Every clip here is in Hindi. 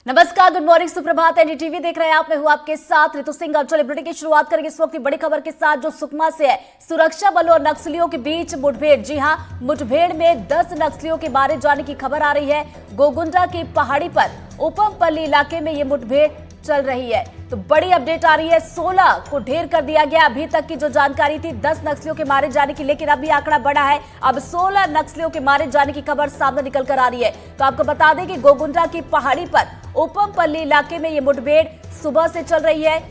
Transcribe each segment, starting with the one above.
नमस्कार, गुड मॉर्निंग, सुप्रभात। एनडीटीवी देख रहे हैं आप। मैं हूं आपके साथ ऋतु सिंह। अब चलिए बुलेटिन की शुरुआत करेंगे इस वक्त की बड़ी खबर के साथ, जो सुकमा से है। सुरक्षा बलों और नक्सलियों के बीच मुठभेड़। जी हां, मुठभेड़ में 10 नक्सलियों के मारे जाने की खबर आ रही है। गोगुंडा की पहाड़ी पर उपमपल्ली इलाके में यह मुठभेड़ चल रही है। तो बड़ी अपडेट आ रही है। 16 को ढेर कर दिया गया। अभी तक की जो जानकारी थी 10 नक्सलियों के मारे जाने की, लेकिन अभी आंकड़ा बढ़ा है। अब 16 नक्सलियों के मारे जाने की खबर सामने निकल कर आ रही है। तो आपको बता दें कि गोगुंडा की पहाड़ी पर उपमपल्ली इलाके में यह मुठभेड़ सुबह से चल रही है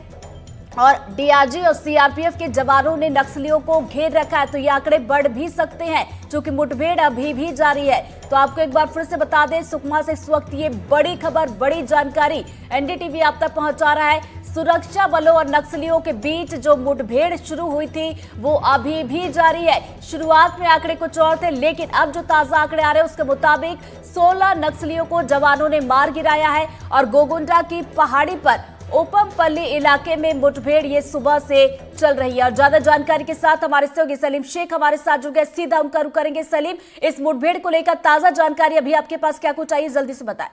और डीआरजी और सीआरपीएफ के जवानों ने नक्सलियों को घेर रखा है। तो ये आंकड़े बढ़ भी सकते हैं, क्योंकि मुठभेड़ अभी भी जारी है। तो आपको एक बार फिर से बता दें, सुकमा से इस वक्त ये बड़ी खबर, बड़ी जानकारी एनडीटीवी आप तक पहुंचा रहा है। सुरक्षा बलों और नक्सलियों के बीच जो मुठभेड़ शुरू हुई थी वो अभी भी जारी है। शुरुआत में आंकड़े कुछ और थे, लेकिन अब जो ताजा आंकड़े आ रहे हैं उसके मुताबिक 16 नक्सलियों को जवानों ने मार गिराया है। और गोगुंडा की पहाड़ी पर उपमपल्ली इलाके में मुठभेड़ ये सुबह से चल रही है। और ज्यादा जानकारी के साथ हमारे सहयोगी सलीम शेख हमारे साथ जुड़ गए। सीधा उनका रुख करेंगे। सलीम, इस मुठभेड़ को लेकर ताजा जानकारी अभी आपके पास क्या कुछ आई है, जल्दी से बताएं।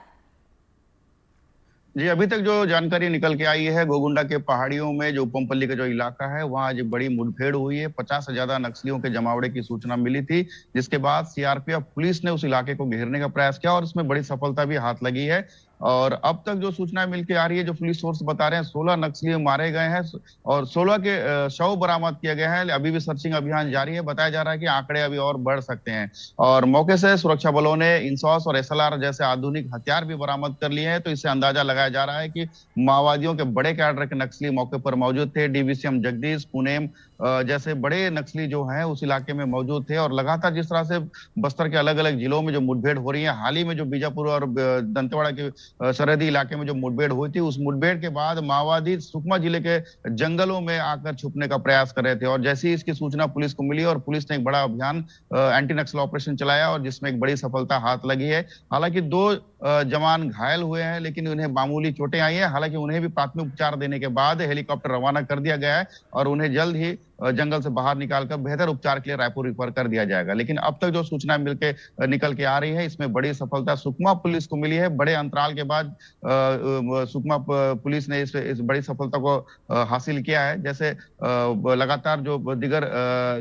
जी, अभी तक जो जानकारी निकल के आई है, गोगुंडा के पहाड़ियों में जो उपमपल्ली का जो इलाका है, वहां आज बड़ी मुठभेड़ हुई है। 50 से ज्यादा नक्सलियों के जमावड़े की सूचना मिली थी, जिसके बाद सीआरपीएफ पुलिस ने उस इलाके को घेरने का प्रयास किया और इसमें बड़ी सफलता भी हाथ लगी है। और अब तक जो सूचना मिलकर आ रही है, जो पुलिस सोर्स बता रहे हैं, 16 नक्सली मारे गए हैं और 16 के शव बरामद किए गए हैं। अभी भी सर्चिंग अभियान जारी है। बताया जा रहा है कि आंकड़े अभी और बढ़ सकते हैं। और मौके से सुरक्षा बलों ने इंसॉस और एसएलआर जैसे आधुनिक हथियार भी बरामद कर लिए हैं। तो इससे अंदाजा लगाया जा रहा है कि माओवादियों के बड़े कैडर के नक्सली मौके पर मौजूद थे। डीवीसीएम जगदीश, पुनेम जैसे बड़े नक्सली जो हैं उस इलाके में मौजूद थे। और लगातार जिस तरह से बस्तर के अलग अलग जिलों में जो मुठभेड़ हो रही है, हाल ही में जो बीजापुर और दंतेवाड़ा के सरहदी इलाके में जो मुठभेड़ हुई थी, उस मुठभेड़ के बाद माओवादी सुकमा जिले के जंगलों में आकर छुपने का प्रयास कर रहे थे। और जैसी इसकी सूचना पुलिस को मिली और पुलिस ने एक बड़ा अभियान एंटी नक्सल ऑपरेशन चलाया और जिसमें एक बड़ी सफलता हाथ लगी है। हालांकि 2 जवान घायल हुए हैं, लेकिन उन्हें मामूली चोटें आई हैं। हालांकि उन्हें भी प्राथमिक उपचार देने के बाद हेलीकॉप्टर रवाना कर दिया गया है और उन्हें जल्द ही जंगल से बाहर निकालकर बेहतर उपचार के लिए रायपुर रिफर कर दिया जाएगा। लेकिन अब तक जो सूचना निकल के आ रही है, इसमें बड़ी सफलता सुकमा पुलिस को मिली है। बड़े अंतराल के बाद सुकमा पुलिस ने इस बड़ी सफलता को हासिल किया है। जैसे लगातार जो दिगर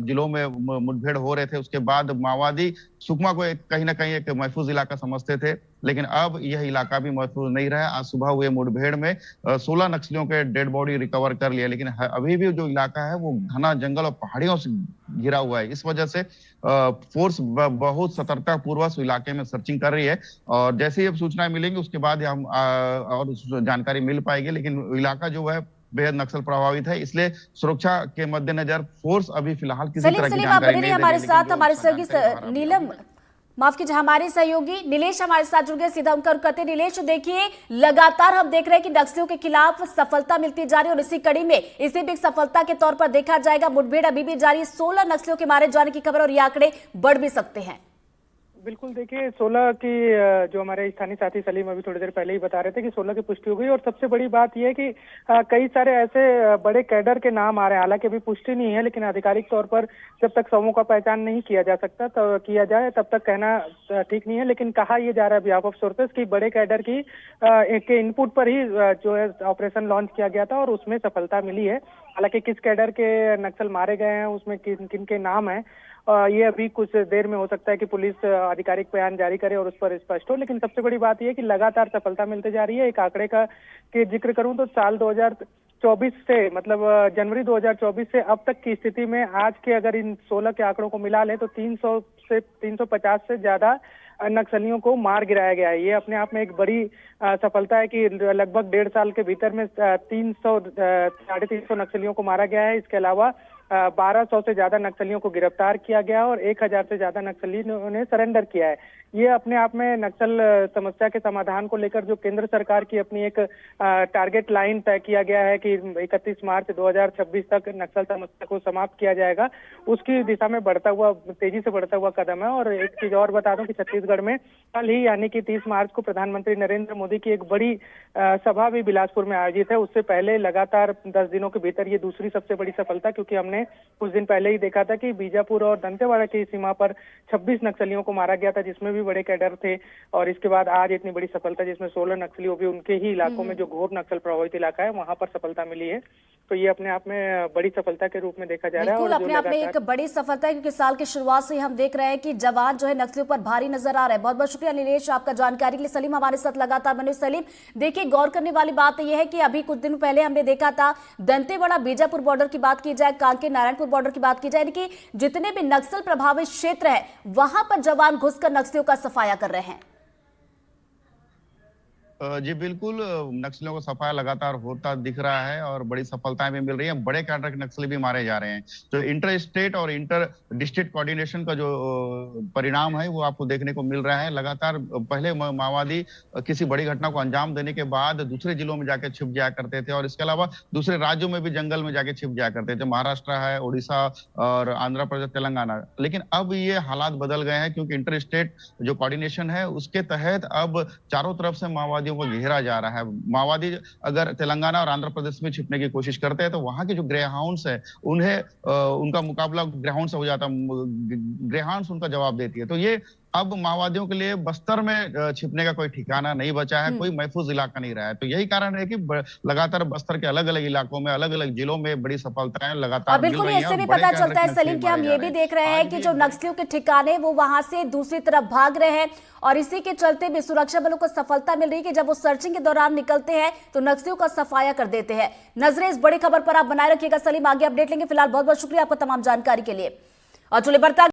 जिलों में मुठभेड़ हो रहे थे, उसके बाद माओवादी सुकमा को कहीं ना कहीं एक महफूज इलाका समझते थे, लेकिन अब यह इलाका भी महफूज नहीं रहा। आज सुबह हुए मुठभेड़ में 16 नक्सलियों के डेड बॉडी रिकवर कर लिया, लेकिन अभी भी जो इलाका है वो घना जंगल और पहाड़ियों से घिरा हुआ है। इस वजह से फोर्स बहुत सतर्कता पूर्वक इलाके में सर्चिंग कर रही है। और जैसे ही अब सूचनाएं मिलेंगी उसके बाद हम और जानकारी मिल पाएगी। लेकिन इलाका जो है बेहद नक्सल प्रभावित है, इसलिए सुरक्षा के मद्देनजर फोर्स अभी फिलहाल किसी तरह की सलीम, आप जानकारी बने रहिए नहीं दे रही हमारे है। साथ। हमारे सहयोगी नीलम, माफ कीजिए, हमारे सहयोगी नीलेश हमारे साथ जुड़ गए। सीधा उनका रुख करते हैं। नीलेश, देखिए, लगातार हम देख रहे हैं कि नक्सलियों के खिलाफ सफलता मिलती जा रही है और इसी कड़ी में इसे भी एक सफलता के तौर पर देखा जाएगा। मुठभेड़ अभी भी जारी है। 16 नक्सलियों के मारे जाने की खबर और ये आंकड़े बढ़ भी सकते हैं। बिल्कुल, देखिए 16 की जो हमारे स्थानीय साथी सलीम अभी थोड़ी देर पहले ही बता रहे थे कि 16 की पुष्टि हो गई। और सबसे बड़ी बात यह है कि कई सारे ऐसे बड़े कैडर के नाम आ रहे हैं। हालांकि अभी पुष्टि नहीं है, लेकिन आधिकारिक तौर पर जब तक शवों का पहचान नहीं किया जा सकता तो किया जाए, तब तक कहना ठीक नहीं है। लेकिन कहा यह जा रहा है बिहाफ ऑफ सोर्सेस की बड़े कैडर की एक इनपुट पर ही जो है ऑपरेशन लॉन्च किया गया था और उसमें सफलता मिली है। हालांकि किस कैडर के नक्सल मारे गए हैं, उसमें किन किन के नाम है, ये अभी कुछ देर में हो सकता है कि पुलिस आधिकारिक बयान जारी करे और उस पर स्पष्ट हो। लेकिन सबसे बड़ी बात यह है कि लगातार सफलता मिलते जा रही है। एक आंकड़े का के जिक्र करूं तो साल 2024 से, मतलब जनवरी 2024 से अब तक की स्थिति में आज के अगर इन 16 के आंकड़ों को मिला ले तो 300 से 350 से ज्यादा नक्सलियों को मार गिराया गया है। ये अपने आप में एक बड़ी सफलता है कि लगभग 1.5 साल के भीतर में 300-350 नक्सलियों को मारा गया है। इसके अलावा 1200 से ज्यादा नक्सलियों को गिरफ्तार किया गया और 1000 से ज्यादा नक्सलियों ने सरेंडर किया है। ये अपने आप में नक्सल समस्या के समाधान को लेकर जो केंद्र सरकार की अपनी एक टारगेट लाइन तय किया गया है कि 31 मार्च 2026 तक नक्सल समस्या को समाप्त किया जाएगा, उसकी दिशा में तेजी से बढ़ता हुआ कदम है। और एक चीज और बता दूं कि छत्तीसगढ़ में कल ही यानी कि 30 मार्च को प्रधानमंत्री नरेंद्र मोदी की एक बड़ी सभा भी बिलासपुर में आयोजित है। उससे पहले लगातार 10 दिनों के भीतर ये दूसरी सबसे बड़ी सफलता, क्योंकि हमने ने कुछ दिन पहले ही देखा था कि बीजापुर और दंतेवाड़ा की सीमा पर 26 नक्सलियों को मारा गया था, जिसमें भी बड़े कैडर थे। और इसके बाद आज इतनी बड़ी सफलता, जिसमें 16 नक्सलियों भी उनके ही इलाकों में जो घोर नक्सल प्रभावित इलाका है वहां पर सफलता मिली है। तो ये अपने आप में बड़ी सफलता के रूप में देखा जा रहा है। बिल्कुल, अपने आप में एक बड़ी सफलता है, क्योंकि साल की शुरुआत से हम देख रहे हैं कि जवान जो है नक्सलियों पर भारी नजर आ रहा है। बहुत बहुत शुक्रिया नीलेश आपका जानकारी के लिए। सलीम हमारे साथ लगातार बने। सलीम, देखिए गौर करने वाली बात यह है कि अभी कुछ दिन पहले हमने देखा था दंतेवाड़ा बीजापुर बॉर्डर की बात की जाए, कांकेर नारायणपुर बॉर्डर की बात की जाए, कि जितने भी नक्सल प्रभावित क्षेत्र है वहां पर जवान घुसकर नक्सलियों का सफाया कर रहे हैं। जी बिल्कुल, नक्सलियों का सफाया लगातार होता दिख रहा है और बड़ी सफलताएं भी मिल रही हैं। बड़े कैडर के नक्सली भी मारे जा रहे हैं। तो इंटर स्टेट और इंटर डिस्ट्रिक्ट कोऑर्डिनेशन का जो परिणाम है वो आपको देखने को मिल रहा है। लगातार पहले माओवादी किसी बड़ी घटना को अंजाम देने के बाद दूसरे जिलों में जाके छिप जाया करते थे और इसके अलावा दूसरे राज्यों में भी जंगल में जाके छिप जाया करते थे, महाराष्ट्र है, उड़ीसा और आंध्र प्रदेश, तेलंगाना। लेकिन अब ये हालात बदल गए हैं, क्योंकि इंटर स्टेट जो कोऑर्डिनेशन है उसके तहत अब चारों तरफ से माओवादी को घेरा जा रहा है। माओवादी अगर तेलंगाना और आंध्र प्रदेश में छिपने की कोशिश करते हैं तो वहां के जो ग्रे हाउंड्स है उन्हें उनका मुकाबला ग्रे हाउंड से हो जाता, ग्रे हाउंड्स उनका जवाब देती है। तो ये अब माओवादियों के लिए बस्तर में छिपने का कोई ठिकाना नहीं बचा है, कोई महफूज इलाका नहीं रहा है। तो यही कारण है कि लगातार बस्तर के अलग अलग इलाकों में, अलग अलग जिलों में बड़ी सफलताएं लगातार मिल रही हैं। इससे भी पता चलता है सलीम कि हम ये भी देख रहे हैं कि जो नक्सलियों के ठिकाने वो वहां से दूसरी तरफ भाग रहे हैं और इसी के चलते भी सुरक्षा बलों को सफलता मिल रही है कि जब वो सर्चिंग के दौरान निकलते हैं तो नक्सलियों का सफाया कर देते हैं। नजरें इस बड़ी खबर पर आप बनाए रखिएगा। सलीम, आगे अपडेट लेंगे। फिलहाल बहुत बहुत शुक्रिया आपका तमाम जानकारी के लिए। और चलिए बढ़ता